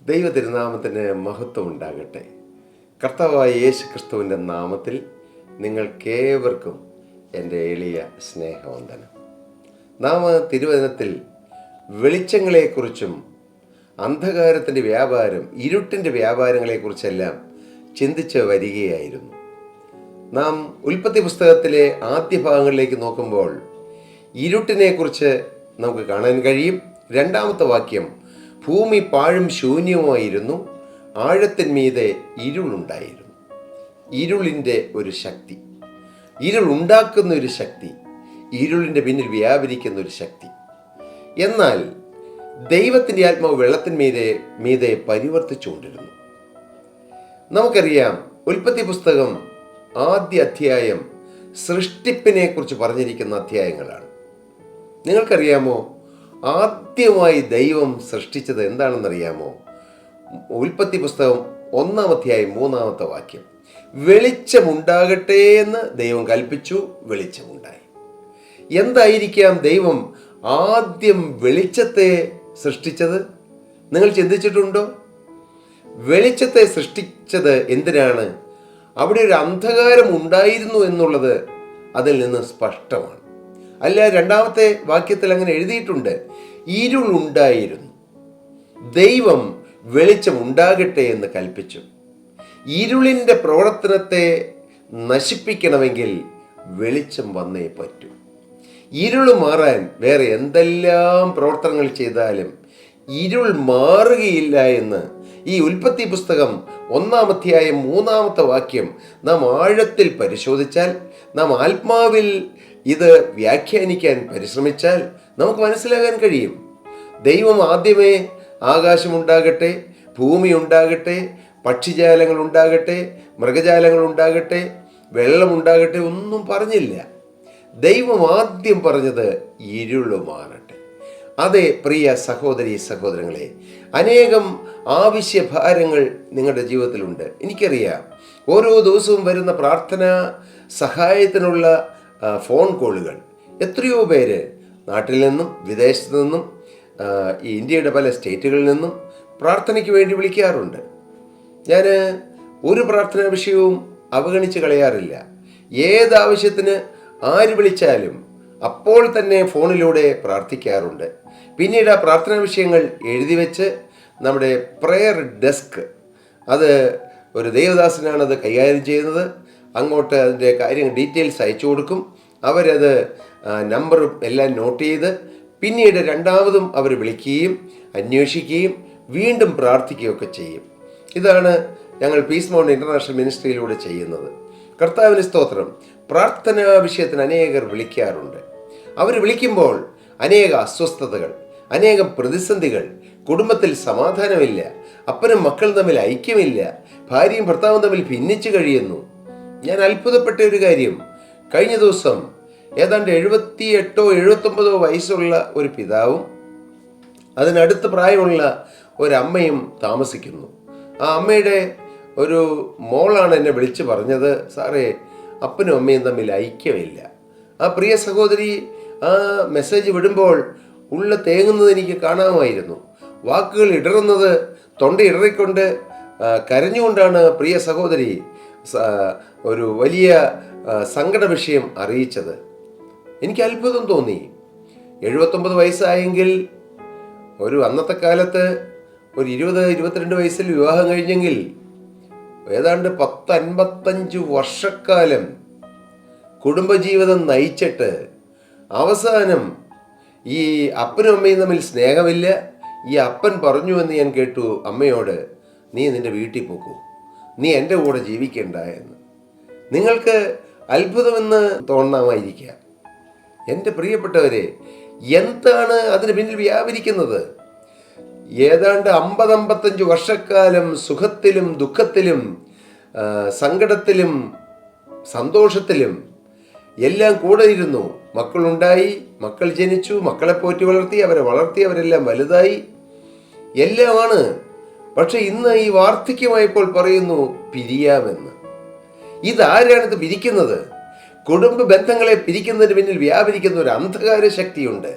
ദൈവ തിരുനാമത്തിന് മഹത്വം ഉണ്ടാകട്ടെ. കർത്താവായ യേശു ക്രിസ്തുവിൻ്റെ നാമത്തിൽ നിങ്ങൾക്കേവർക്കും എൻ്റെ എളിയ സ്നേഹവന്ദനം. നാം തിരുവചനത്തിൽ വെളിച്ചങ്ങളെക്കുറിച്ചും അന്ധകാരത്തിൻ്റെ വ്യാപാരം, ഇരുട്ടിൻ്റെ വ്യാപാരങ്ങളെക്കുറിച്ചെല്ലാം ചിന്തിച്ച് വരികയായിരുന്നു. നാം ഉൽപ്പത്തി പുസ്തകത്തിലെ ആദ്യ ഭാഗങ്ങളിലേക്ക് നോക്കുമ്പോൾ ഇരുട്ടിനെക്കുറിച്ച് നമുക്ക് കാണാൻ കഴിയും. രണ്ടാമത്തെ വാക്യം, ഭൂമി പാഴും ശൂന്യവുമായിരുന്നു, ആഴത്തിന്മീതെ ഇരുളുണ്ടായിരുന്നു. ഇരുളിൻ്റെ ഒരു ശക്തി, ഇരുളുണ്ടാക്കുന്ന ഒരു ശക്തി, ഇരുളിൻ്റെ പിന്നിൽ വ്യാപരിക്കുന്ന ഒരു ശക്തി. എന്നാൽ ദൈവത്തിൻ്റെ ആത്മാവ് വെള്ളത്തിന്മീതെ പരിവർത്തിച്ചുകൊണ്ടിരുന്നു. നമുക്കറിയാം, ഉൽപ്പത്തി പുസ്തകം ആദ്യ അധ്യായം സൃഷ്ടിപ്പിനെ കുറിച്ച് പറഞ്ഞിരിക്കുന്ന അധ്യായങ്ങളാണ്. നിങ്ങൾക്കറിയാമോ, ആദ്യമായി ദൈവം സൃഷ്ടിച്ചത് എന്താണെന്നറിയാമോ? ഉൽപ്പത്തി പുസ്തകം 1-ാം അധ്യായം 3-ാമത്തെ വാക്യം, വെളിച്ചമുണ്ടാകട്ടെ എന്ന് ദൈവം കൽപ്പിച്ചു, വെളിച്ചമുണ്ടായി. എന്തായിരിക്കാം ദൈവം ആദ്യം വെളിച്ചത്തെ സൃഷ്ടിച്ചത്? നിങ്ങൾ ചിന്തിച്ചിട്ടുണ്ടോ? വെളിച്ചത്തെ സൃഷ്ടിച്ചത് എന്തിനാണ്? അവിടെ ഒരു അന്ധകാരം ഉണ്ടായിരുന്നു എന്നുള്ളത് അതിൽ നിന്ന് സ്പഷ്ടമാണ്. അല്ല, രണ്ടാമത്തെ വാക്യത്തിൽ അങ്ങനെ എഴുതിയിട്ടുണ്ട്, ഇരുളുണ്ടായിരുന്നു, ദൈവം വെളിച്ചമുണ്ടാകട്ടെ എന്ന് കൽപ്പിച്ചു. ഇരുളിൻ്റെ പ്രവർത്തനത്തെ നശിപ്പിക്കണമെങ്കിൽ വെളിച്ചം വന്നേ പറ്റൂ. ഇരുൾ മാറാൻ വേറെ എന്തെല്ലാം പ്രവർത്തനങ്ങൾ ചെയ്താലും ഇരുൾ മാറുകയില്ല എന്ന് ഈ ഉൽപ്പത്തി പുസ്തകം 1-ാം അധ്യായം 3-ാമത്തെ വാക്യം നാം ആഴത്തിൽ പരിശോധിച്ചാൽ, നാം ആത്മാവിൽ ഇത് വ്യാഖ്യാനിക്കാൻ പരിശ്രമിച്ചാൽ നമുക്ക് മനസ്സിലാകാൻ കഴിയും. ദൈവം ആദ്യമേ ആകാശമുണ്ടാകട്ടെ, ഭൂമി ഉണ്ടാകട്ടെ, പക്ഷിജാലങ്ങൾ ഉണ്ടാകട്ടെ, മൃഗജാലങ്ങൾ ഉണ്ടാകട്ടെ, വെള്ളമുണ്ടാകട്ടെ ഒന്നും പറഞ്ഞില്ല. ദൈവം ആദ്യം പറഞ്ഞത് ഇരുള് മാറട്ടെ. അതെ പ്രിയ സഹോദരി സഹോദരങ്ങളെ, അനേകം ആവശ്യഭാരങ്ങൾ നിങ്ങളുടെ ജീവിതത്തിലുണ്ട്. എനിക്കറിയാം, ഓരോ ദിവസവും വരുന്ന പ്രാർത്ഥന സഹായത്തിനുള്ള ഫോൺ കോളുകൾ എത്രയോ പേര് നാട്ടിൽ നിന്നും വിദേശത്തു നിന്നും ഈ ഇന്ത്യയുടെ പല സ്റ്റേറ്റുകളിൽ നിന്നും പ്രാർത്ഥനയ്ക്ക് വേണ്ടി വിളിക്കാറുണ്ട്. ഞാൻ ഒരു പ്രാർത്ഥനാ വിഷയവും അവഗണിച്ച് കളയാറില്ല. ഏതാവശ്യത്തിന് ആര് വിളിച്ചാലും അപ്പോൾ തന്നെ ഫോണിലൂടെ പ്രാർത്ഥിക്കാറുണ്ട്. പിന്നീട് ആ പ്രാർത്ഥനാ വിഷയങ്ങൾ എഴുതി വെച്ച് നമ്മുടെ പ്രെയർ ഡെസ്ക്, അത് ഒരു ദേവദാസനാണ് അത് കൈകാര്യം ചെയ്യുന്നത്, അങ്ങോട്ട് അതിൻ്റെ കാര്യങ്ങൾ ഡീറ്റെയിൽസ് അയച്ചു കൊടുക്കും. അവരത് നമ്പറും എല്ലാം നോട്ട് ചെയ്ത് പിന്നീട് രണ്ടാമതും അവർ വിളിക്കുകയും അന്വേഷിക്കുകയും വീണ്ടും പ്രാർത്ഥിക്കുകയൊക്കെ ചെയ്യും. ഇതാണ് ഞങ്ങൾ പീസ് മൗണ്ട് ഇൻ്റർനാഷണൽ മിനിസ്ട്രിയിലൂടെ ചെയ്യുന്നത്. കർത്താവിന് സ്തോത്രം. പ്രാർത്ഥനാ വിഷയത്തിന് അനേകർ വിളിക്കാറുണ്ട്. അവർ വിളിക്കുമ്പോൾ അനേക അസ്വസ്ഥതകൾ, അനേകം പ്രതിസന്ധികൾ, കുടുംബത്തിൽ സമാധാനമില്ല, അപ്പനും മക്കളും തമ്മിൽ ഐക്യമില്ല, ഭാര്യയും ഭർത്താവും തമ്മിൽ ഭിന്നിച്ചു കഴിയുന്നു. ഞാൻ അത്ഭുതപ്പെട്ട ഒരു കാര്യം, കഴിഞ്ഞ ദിവസം ഏതാണ്ട് 78-79 വയസ്സുള്ള ഒരു പിതാവും അതിനടുത്ത് പ്രായമുള്ള ഒരമ്മയും താമസിക്കുന്നു. ആ അമ്മയുടെ ഒരു മോളാണ് എന്നെ വിളിച്ച് പറഞ്ഞത്, സാറേ, അപ്പനും അമ്മയും തമ്മിൽ ഐക്യമില്ല. ആ പ്രിയ സഹോദരി ആ മെസ്സേജ് വിടുമ്പോൾ ഉള്ള തേങ്ങുന്നത് എനിക്ക് കാണാമായിരുന്നു. വാക്കുകൾ ഇടറുന്നത്, തൊണ്ട ഇടറിക്കൊണ്ട് കരഞ്ഞുകൊണ്ടാണ് പ്രിയ സഹോദരി ഒരു വലിയ സങ്കട വിഷയം അറിയിച്ചത്. എനിക്ക് അത്ഭുതം തോന്നി. 79 വയസ്സായെങ്കിൽ ഒരു അന്നത്തെ കാലത്ത് ഒരു 20-22 വയസ്സിൽ വിവാഹം കഴിഞ്ഞെങ്കിൽ ഏതാണ്ട് 10-55 വർഷക്കാലം കുടുംബജീവിതം നയിച്ചിട്ട് അവസാനം ഈ അപ്പനും അമ്മയും തമ്മിൽ സ്നേഹമില്ല. ഈ അപ്പൻ പറഞ്ഞു എന്ന് ഞാൻ കേട്ടു അമ്മയോട്, നീ നിൻ്റെ വീട്ടിൽ പോക്കൂ, നീ എൻ്റെ കൂടെ ജീവിക്കണ്ട എന്ന്. നിങ്ങൾക്ക് അത്ഭുതമെന്ന് തോന്നാമായിരിക്കാം. എൻ്റെ പ്രിയപ്പെട്ടവരെ, എന്താണ് അതിന് പിന്നിൽ വ്യാപരിക്കുന്നത്? ഏതാണ്ട് 50-55 വർഷക്കാലം സുഖത്തിലും ദുഃഖത്തിലും സങ്കടത്തിലും സന്തോഷത്തിലും എല്ലാം കൂടെ ഇരുന്നു. മക്കളുണ്ടായി, മക്കൾ ജനിച്ചു, മക്കളെ പോറ്റി വളർത്തി, അവരെല്ലാം വലുതായി, എല്ലാമാണ്. പക്ഷെ ഇന്ന് ഈ വാർദ്ധക്യമായപ്പോൾ പറയുന്നു പിരിയാമെന്ന്. ഇതാരാണിത് പിരിക്കുന്നത്? കുടുംബ ബന്ധങ്ങളെ പിരിക്കുന്നതിന് പിന്നിൽ വ്യാപരിക്കുന്ന ഒരു അന്ധകാര ശക്തിയുണ്ട്,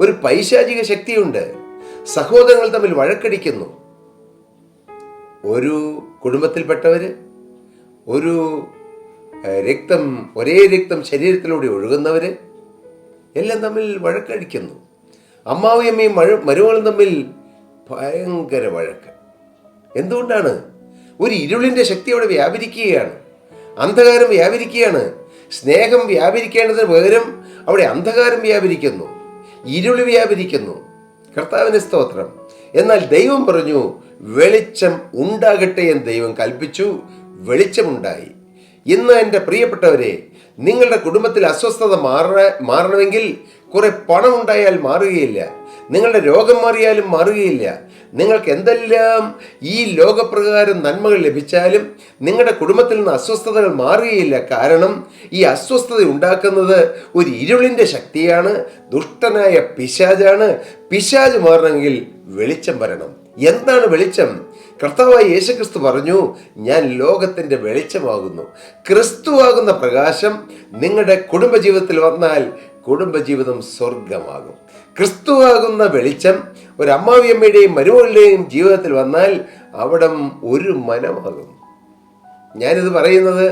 ഒരു പൈശാചിക ശക്തിയുണ്ട്. സഹോദരങ്ങൾ തമ്മിൽ വഴക്കടിക്കുന്നു. ഒരു കുടുംബത്തിൽപ്പെട്ടവർ, ഒരു ഒരേ രക്തം ശരീരത്തിലൂടെ ഒഴുകുന്നവർ എല്ലാം തമ്മിൽ വഴക്കടിക്കുന്നു. അമ്മാവും അമ്മയും മരുമകളും തമ്മിൽ ഭയങ്കര വഴക്ക്. എന്തുകൊണ്ടാണ്? ഒരു ഇരുളിൻ്റെ ശക്തി അവിടെ വ്യാപരിക്കുകയാണ്, അന്ധകാരം വ്യാപരിക്കുകയാണ്. സ്നേഹം വ്യാപരിക്കേണ്ടതിന് പകരം അവിടെ അന്ധകാരം വ്യാപരിക്കുന്നു, ഇരുള് വ്യാപരിക്കുന്നു. കർത്താവിന് സ്തോത്രം. എന്നാൽ ദൈവം പറഞ്ഞു, വെളിച്ചം ഉണ്ടാകട്ടെ എന്ന് ദൈവം കൽപ്പിച്ചു, വെളിച്ചമുണ്ടായി. ഇന്ന് എൻ്റെ പ്രിയപ്പെട്ടവരെ, നിങ്ങളുടെ കുടുംബത്തിൽ അസ്വസ്ഥത മാറണമെങ്കിൽ കുറെ പണം ഉണ്ടായാൽ മാറുകയില്ല, നിങ്ങളുടെ രോഗം മാറിയാലും മാറുകയില്ല. നിങ്ങൾക്ക് എന്തെല്ലാം ഈ ലോകപ്രകാരം നന്മകൾ ലഭിച്ചാലും നിങ്ങളുടെ കുടുംബത്തിൽ നിന്ന് അസ്വസ്ഥതകൾ മാറുകയില്ല. കാരണം ഈ അസ്വസ്ഥത ഉണ്ടാക്കുന്നത് ഒരു ഇരുളിൻ്റെ ശക്തിയാണ്, ദുഷ്ടനായ പിശാചാണ്. പിശാച് മാറണമെങ്കിൽ വെളിച്ചം വരണം. എന്താണ് വെളിച്ചം? കർത്താവായ യേശുക്രിസ്തു പറഞ്ഞു, ഞാൻ ലോകത്തിൻ്റെ വെളിച്ചമാകുന്നു. ക്രിസ്തുവാകുന്ന പ്രകാശം നിങ്ങളുടെ കുടുംബജീവിതത്തിൽ വന്നാൽ കുടുംബജീവിതം സ്വർഗമാകും. ക്രിസ്തുവാകുന്ന വെളിച്ചം ഒരു അമ്മാവിയമ്മയുടെയും മരുമകളുടെയും ജീവിതത്തിൽ വന്നാൽ അവിടം ഒരു മനമാകും. ഞാനിത് പറയുന്നത്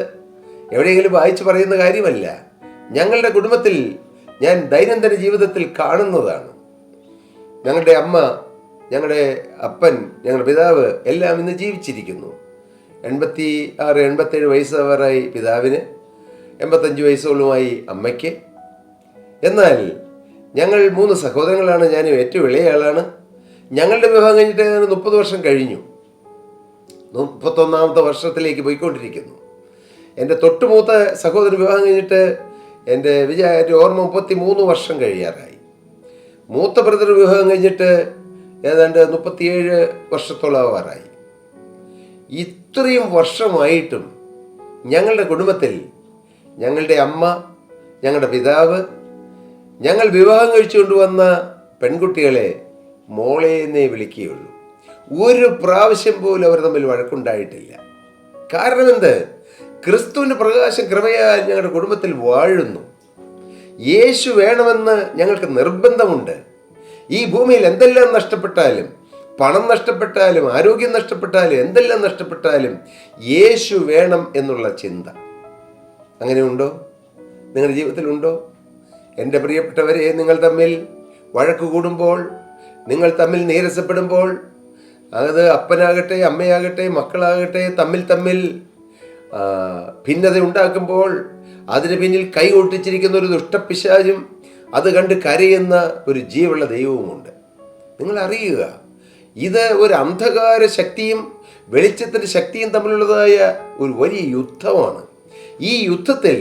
എവിടെയെങ്കിലും വായിച്ച് പറയുന്ന കാര്യമല്ല. ഞങ്ങളുടെ കുടുംബത്തിൽ ഞാൻ ദൈനംദിന ജീവിതത്തിൽ കാണുന്നതാണ്. ഞങ്ങളുടെ അമ്മ, ഞങ്ങളുടെ അപ്പൻ, ഞങ്ങളുടെ പിതാവ് എല്ലാം ഇന്ന് ജീവിച്ചിരിക്കുന്നു. 86-87 വയസ്സാവാറായി പിതാവിന്, 85 വയസ്സോളുമായി അമ്മയ്ക്ക്. എന്നാൽ ഞങ്ങൾ 3 സഹോദരങ്ങളാണ്. ഞാൻ ഏറ്റവും ഇളയ ആളാണ്. ഞങ്ങളുടെ വിവാഹം കഴിഞ്ഞിട്ട് 30 വർഷം കഴിഞ്ഞു. 31ാമത്തെ വർഷത്തിലേക്ക് പോയിക്കൊണ്ടിരിക്കുന്നു. എൻ്റെ തൊട്ടുമൂത്ത സഹോദരൻ വിവാഹം കഴിഞ്ഞിട്ട് എൻ്റെ ഓർമ്മ 33 വർഷം കഴിയാറായി. മൂത്ത ബ്രദർ വിവാഹം കഴിഞ്ഞിട്ട് ഏതാണ്ട് 37 വർഷത്തോളം ആവാറായി. ഇത്രയും വർഷമായിട്ടും ഞങ്ങളുടെ കുടുംബത്തിൽ ഞങ്ങളുടെ അമ്മ, ഞങ്ങളുടെ പിതാവ്, ഞങ്ങൾ വിവാഹം കഴിച്ചു കൊണ്ടുവന്ന പെൺകുട്ടികളെ മോളെ എന്നേ വിളിക്കുകയുള്ളൂ. ഒരു പ്രാവശ്യം പോലും അവർ തമ്മിൽ വഴക്കുണ്ടായിട്ടില്ല. കാരണം എന്ത്? ക്രിസ്തുവിൻ്റെ പ്രകാശം കൃപയാൽ ഞങ്ങളുടെ കുടുംബത്തിൽ വാഴുന്നു. യേശു വേണമെന്ന് ഞങ്ങൾക്ക് നിർബന്ധമുണ്ട്. ഈ ഭൂമിയിൽ എന്തെല്ലാം നഷ്ടപ്പെട്ടാലും, പണം നഷ്ടപ്പെട്ടാലും, ആരോഗ്യം നഷ്ടപ്പെട്ടാലും, എന്തെല്ലാം നഷ്ടപ്പെട്ടാലും യേശു വേണം എന്നുള്ള ചിന്ത അങ്ങനെ ഉണ്ടോ? നിങ്ങളുടെ ജീവിതത്തിലുണ്ടോ? എൻ്റെ പ്രിയപ്പെട്ടവരെ, നിങ്ങൾ തമ്മിൽ വഴക്ക് കൂടുമ്പോൾ, നിങ്ങൾ തമ്മിൽ നീരസപ്പെടുമ്പോൾ, അത് അപ്പനാകട്ടെ അമ്മയാകട്ടെ മക്കളാകട്ടെ തമ്മിൽ ഭിന്നത ഉണ്ടാക്കുമ്പോൾ അതിന് പിന്നിൽ കൈ ഒട്ടിച്ചിരിക്കുന്ന ഒരു ദുഷ്ടപിശാചും അത് കണ്ട് കരയുന്ന ഒരു ജീവുള്ള ദൈവവുമുണ്ട്. നിങ്ങൾ അറിയുക, ഇത് ഒരു അന്ധകാര ശക്തിയും വെളിച്ചത്തിൻ്റെ ശക്തിയും തമ്മിലുള്ളതായ ഒരു വലിയ യുദ്ധമാണ്. ഈ യുദ്ധത്തിൽ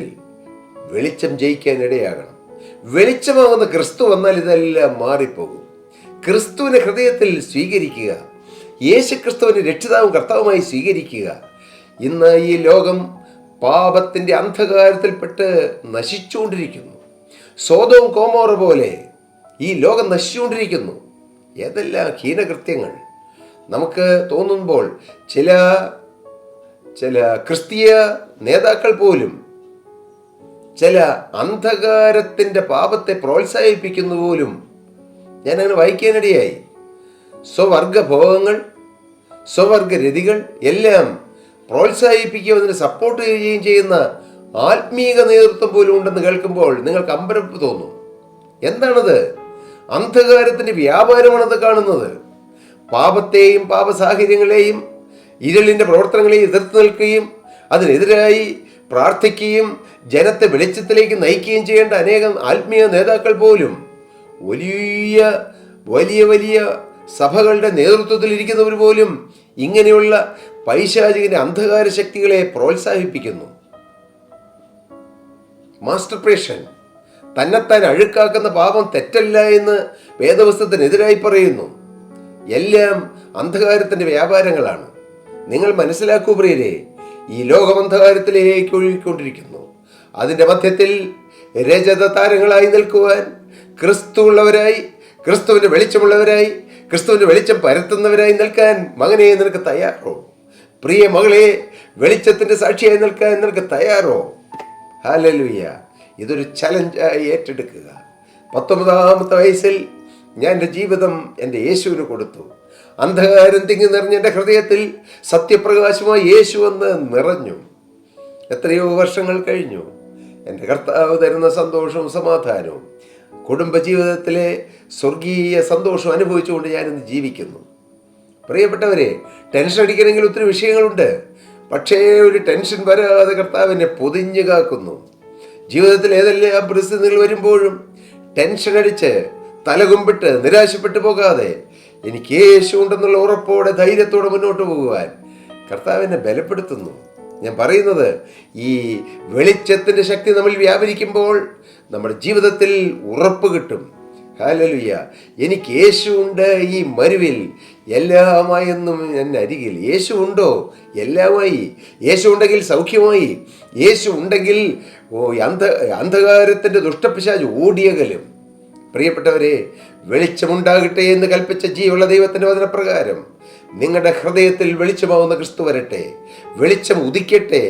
വെളിച്ചം ജയിക്കാൻ ഇടയാകണം. വെളിച്ചമാകുന്ന ക്രിസ്തു വന്നാൽ ഇതെല്ലാം മാറിപ്പോകും. ക്രിസ്തുവിനെ ഹൃദയത്തിൽ സ്വീകരിക്കുക, യേശു ക്രിസ്തുവിനെ രക്ഷിതാവും കർത്താവുമായി സ്വീകരിക്കുക. ഇന്ന് ഈ ലോകം പാപത്തിൻ്റെ അന്ധകാരത്തിൽപ്പെട്ട് നശിച്ചുകൊണ്ടിരിക്കുന്നു. സോദോം ഗൊമോറ പോലെ ഈ ലോകം നശിച്ചുകൊണ്ടിരിക്കുന്നു. ഏതെല്ലാം ഹീനകൃത്യങ്ങൾ നമുക്ക് തോന്നുമ്പോൾ ചില ക്രിസ്തീയ നേതാക്കൾ പോലും ചില അന്ധകാരത്തിൻ്റെ പാപത്തെ പ്രോത്സാഹിപ്പിക്കുന്നു പോലും ഞാനങ്ങനെ വായിക്കാനിടയായി. സ്വവർഗഭോഗങ്ങൾ, സ്വവർഗരതികൾ എല്ലാം പ്രോത്സാഹിപ്പിക്കുകയും അതിനെ സപ്പോർട്ട് ചെയ്യുകയും ചെയ്യുന്ന ആത്മീക നേതൃത്വം പോലും ഉണ്ടെന്ന് കേൾക്കുമ്പോൾ നിങ്ങൾക്ക് അമ്പരപ്പ് തോന്നും. എന്താണത്? അന്ധകാരത്തിൻ്റെ വ്യാപാരമാണത് കാണുന്നത്. പാപത്തെയും പാപസാഹചര്യങ്ങളെയും ഇരുളിൻ്റെ പ്രവർത്തനങ്ങളെയും എതിർത്ത് നിൽക്കുകയും അതിനെതിരായി പ്രാർത്ഥിക്കുകയും ജനത്തെ വെളിച്ചത്തിലേക്ക് നയിക്കുകയും ചെയ്യേണ്ട അനേകം ആത്മീയ നേതാക്കൾ പോലും വലിയ വലിയ വലിയ സഭകളുടെ നേതൃത്വത്തിൽ ഇരിക്കുന്നവർ പോലും ഇങ്ങനെയുള്ള പൈശാചികന്റെ അന്ധകാര ശക്തികളെ പ്രോത്സാഹിപ്പിക്കുന്നു. മാസ്റ്റർപേഷൻ, തന്നെത്താൻ അഴുക്കാക്കുന്ന പാപം തെറ്റല്ല എന്ന് വേദപുസ്തകത്തിനെതിരായി പറയുന്നു. എല്ലാം അന്ധകാരത്തിൻ്റെ വ്യാപാരങ്ങളാണ്. നിങ്ങൾ മനസ്സിലാക്കൂ പ്രിയരെ, ഈ ലോകം അന്ധകാരത്തിലേക്ക് ഒഴുകിക്കൊണ്ടിരിക്കുന്നു. അതിൻ്റെ മധ്യത്തിൽ രജത താരങ്ങളായി നിൽക്കുവാൻ, ക്രിസ്തുവുള്ളവരായി, ക്രിസ്തുവിൻ്റെ വെളിച്ചമുള്ളവരായി, ക്രിസ്തുവിൻ്റെ വെളിച്ചം പരത്തുന്നവരായി നിൽക്കാൻ മകനെ നിനക്ക് തയ്യാറോ? പ്രിയ മകളെ, വെളിച്ചത്തിൻ്റെ സാക്ഷിയായി നിൽക്കാൻ നിനക്ക് തയ്യാറോ? ഹല്ലേലൂയ! ഇതൊരു ചലഞ്ചായി ഏറ്റെടുക്കുക. 19ാമത്തെ വയസ്സിൽ ഞാൻ എൻ്റെ ജീവിതം എൻ്റെ യേശുവിന് കൊടുത്തു. അന്ധകാരം തിങ്ങി നിറഞ്ഞ എൻ്റെ ഹൃദയത്തിൽ സത്യപ്രകാശമായി യേശു എന്ന് നിറഞ്ഞു. എത്രയോ വർഷങ്ങൾ കഴിഞ്ഞു. എൻ്റെ കർത്താവ് തരുന്ന സന്തോഷവും സമാധാനവും, കുടുംബജീവിതത്തിലെ സ്വർഗീയ സന്തോഷം അനുഭവിച്ചുകൊണ്ട് ഞാനിന്ന് ജീവിക്കുന്നു. പ്രിയപ്പെട്ടവരെ, ടെൻഷൻ അടിക്കണമെങ്കിൽ ഒത്തിരി വിഷയങ്ങളുണ്ട്. പക്ഷേ ഒരു ടെൻഷൻ വരാതെ കർത്താവിനെ പൊതിഞ്ഞു കാക്കുന്നു. ജീവിതത്തിൽ ഏതെല്ലാം പരിസ്ഥിതികൾ വരുമ്പോഴും ടെൻഷൻ അടിച്ച് തലകുമ്പിട്ട് നിരാശപ്പെട്ടു പോകാതെ എനിക്ക് യേശു ഉണ്ടെന്നുള്ള ഉറപ്പോടെ ധൈര്യത്തോടെ മുന്നോട്ട് പോകുവാൻ കർത്താവിനെ ബലപ്പെടുത്തുന്നു. ഞാൻ പറയുന്നത്, ഈ വെളിച്ചത്തിൻ്റെ ശക്തി നമ്മൾ വ്യാപരിക്കുമ്പോൾ നമ്മുടെ ജീവിതത്തിൽ ഉറപ്പ് കിട്ടും. ഹല്ലേലൂയ. എനിക്ക് യേശു ഉണ്ട് ഈ മരുവിൽ, എല്ലാമായെന്നും എൻ്റെ അരികിൽ. യേശു ഉണ്ടോ? എല്ലാമായി. യേശു ഉണ്ടെങ്കിൽ സൗഖ്യമായി. യേശു ഉണ്ടെങ്കിൽ അന്ധകാരത്തിൻ്റെ ദുഷ്ടപിശാച് ഓടിയകലും. പ്രിയപ്പെട്ടവരെ, വെളിച്ചമുണ്ടാകട്ടെ എന്ന് കൽപ്പിച്ച ജീവനുള്ള ദൈവത്തിൻ്റെ വചനപ്രകാരം നിങ്ങളുടെ ഹൃദയത്തിൽ വെളിച്ചമാവുന്ന ക്രിസ്തു വരട്ടെ. വെളിച്ചം ഉദിക്കട്ടെ.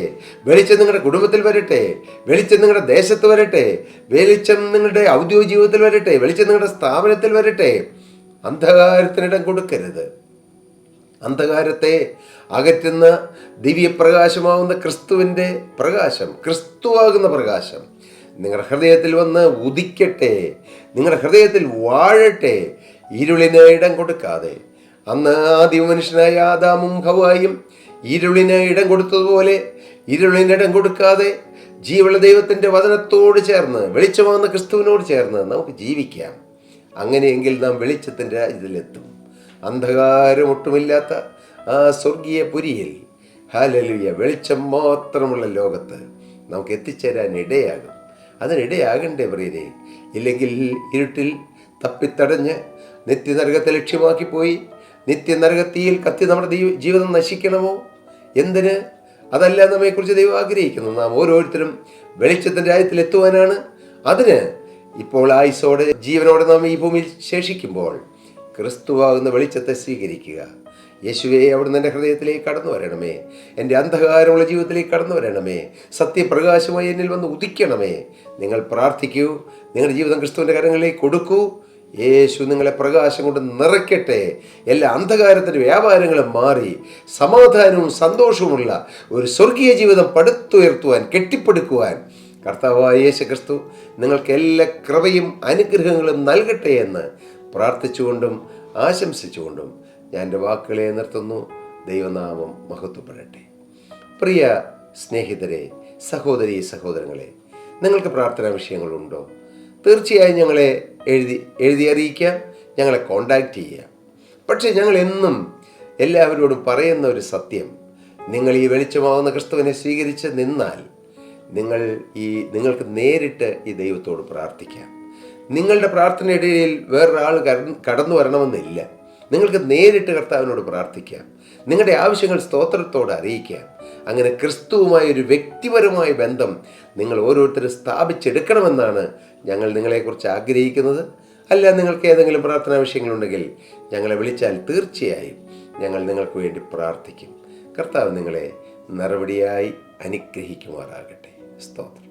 വെളിച്ചം നിങ്ങളുടെ കുടുംബത്തിൽ വരട്ടെ. വെളിച്ചം നിങ്ങളുടെ ദേശത്ത് വരട്ടെ. വെളിച്ചം നിങ്ങളുടെ ഔദ്യോഗിക ജീവിതത്തിൽ വരട്ടെ. വെളിച്ചം നിങ്ങളുടെ സ്ഥാപനത്തിൽ വരട്ടെ. അന്ധകാരത്തിനിടം കൊടുക്കരുത്. അന്ധകാരത്തെ അകറ്റുന്ന ദിവ്യപ്രകാശമാവുന്ന ക്രിസ്തുവിൻ്റെ പ്രകാശം, ക്രിസ്തുവാകുന്ന പ്രകാശം നിങ്ങളുടെ ഹൃദയത്തിൽ വന്ന് ഉദിക്കട്ടെ. നിങ്ങളുടെ ഹൃദയത്തിൽ വാഴട്ടെ. ഇരുളിന് ഇടം കൊടുക്കാതെ. അന്ന് ആദ്യ മനുഷ്യനായ ആദാമും ഹവ്വായും ഇരുളിന് ഇടം കൊടുത്തതുപോലെ ഇരുളിനിടം കൊടുക്കാതെ ജീവനുള്ള ദൈവത്തിൻ്റെ വചനത്തോട് ചേർന്ന്, വെളിച്ചമാകുന്ന ക്രിസ്തുവിനോട് ചേർന്ന് നമുക്ക് ജീവിക്കാം. അങ്ങനെയെങ്കിൽ നാം വെളിച്ചത്തിൻ്റെ രാജ്യത്തിലെത്തും. അന്ധകാരം ഒട്ടുമില്ലാത്ത ആ സ്വർഗീയ പുരിയിൽ, ഹല്ലേലൂയ, വെളിച്ചം മാത്രമുള്ള ലോകത്ത് നമുക്ക് എത്തിച്ചേരാൻ ഇടയാകും. അതിനിടയാകണ്ടേ പ്രിയരെ? ഇല്ലെങ്കിൽ ഇരുട്ടിൽ തപ്പിത്തടഞ്ഞ് നിത്യനരകത്തെ ലക്ഷ്യമാക്കി പോയി നിത്യനരകത്തിയിൽ കത്തി നമ്മുടെ ജീവിതം നശിക്കണമോ? എന്തിന്? അതല്ല നമ്മെക്കുറിച്ച് ദൈവം ആഗ്രഹിക്കുന്നു. നാം ഓരോരുത്തരും വെളിച്ചത്തിൻ്റെ രാജ്യത്തിൽ എത്തുവാനാണ്. അതിന് ഇപ്പോൾ ആയുസ്സോടെ ജീവനോടെ നാം ഈ ഭൂമിയിൽ ശേഷിക്കുമ്പോൾ ക്രിസ്തുവാകുന്ന വെളിച്ചത്തെ സ്വീകരിക്കുക. യേശുവേ, അവിടുന്ന് എൻ്റെ ഹൃദയത്തിലേക്ക് കടന്നു വരണമേ. എൻ്റെ അന്ധകാരമുള്ള ജീവിതത്തിലേക്ക് കടന്നു വരണമേ. സത്യപ്രകാശമായി എന്നിൽ വന്ന് ഉദിക്കണമേ. നിങ്ങൾ പ്രാർത്ഥിക്കൂ. നിങ്ങളുടെ ജീവിതം ക്രിസ്തുവിൻ്റെ കരങ്ങളിലേക്ക് കൊടുക്കൂ. യേശു നിങ്ങളെ പ്രകാശം കൊണ്ട് നിറയ്ക്കട്ടെ. എല്ലാ അന്ധകാരത്തിൻ്റെ വ്യാപാരങ്ങളും മാറി സമാധാനവും സന്തോഷവുമുള്ള ഒരു സ്വർഗീയ ജീവിതം പടുത്തുയർത്തുവാൻ, കെട്ടിപ്പടുക്കുവാൻ കർത്താവായ യേശു ക്രിസ്തു നിങ്ങൾക്ക് എല്ലാ കൃപയും അനുഗ്രഹങ്ങളും നൽകട്ടെ എന്ന് പ്രാർത്ഥിച്ചുകൊണ്ടും ആശംസിച്ചുകൊണ്ടും ഞാൻ എൻ്റെ വാക്കുകളെ നിർത്തുന്നു. ദൈവനാമം മഹത്വപ്പെടട്ടെ. പ്രിയ സ്നേഹിതരെ, സഹോദരീ സഹോദരങ്ങളെ, നിങ്ങൾക്ക് പ്രാർത്ഥനാ വിഷയങ്ങളുണ്ടോ? തീർച്ചയായും ഞങ്ങളെ എഴുതി അറിയിക്കാം. ഞങ്ങളെ കോണ്ടാക്റ്റ് ചെയ്യാം. പക്ഷേ ഞങ്ങൾ എന്നും എല്ലാവരോടും പറയുന്ന ഒരു സത്യം, നിങ്ങൾ ഈ വെളിച്ചമാവുന്ന ക്രിസ്തുവിനെ സ്വീകരിച്ച് നിന്നാൽ നിങ്ങൾക്ക് നേരിട്ട് ഈ ദൈവത്തോട് പ്രാർത്ഥിക്കാം. നിങ്ങളുടെ പ്രാർത്ഥനയിടയിൽ വേറൊരാൾ കടന്നു വരണമെന്നില്ല. നിങ്ങൾക്ക് നേരിട്ട് കർത്താവിനോട് പ്രാർത്ഥിക്കാം. നിങ്ങളുടെ ആവശ്യങ്ങൾ സ്തോത്രത്തോടെ അറിയിക്കാം. അങ്ങനെ ക്രിസ്തുവുമായ ഒരു വ്യക്തിപരമായ ബന്ധം നിങ്ങൾ ഓരോരുത്തരും സ്ഥാപിച്ചെടുക്കണമെന്നാണ് ഞങ്ങൾ നിങ്ങളെക്കുറിച്ച് ആഗ്രഹിക്കുന്നത്. അല്ല, നിങ്ങൾക്ക് ഏതെങ്കിലും പ്രാർത്ഥനാ വിഷയങ്ങളുണ്ടെങ്കിൽ ഞങ്ങളെ വിളിച്ചാൽ തീർച്ചയായും ഞങ്ങൾ നിങ്ങൾക്ക് വേണ്ടി പ്രാർത്ഥിക്കും. കർത്താവ് നിങ്ങളെ നിറവടിയായി അനുഗ്രഹിക്കുമാറാകട്ടെ. സ്തോത്രം.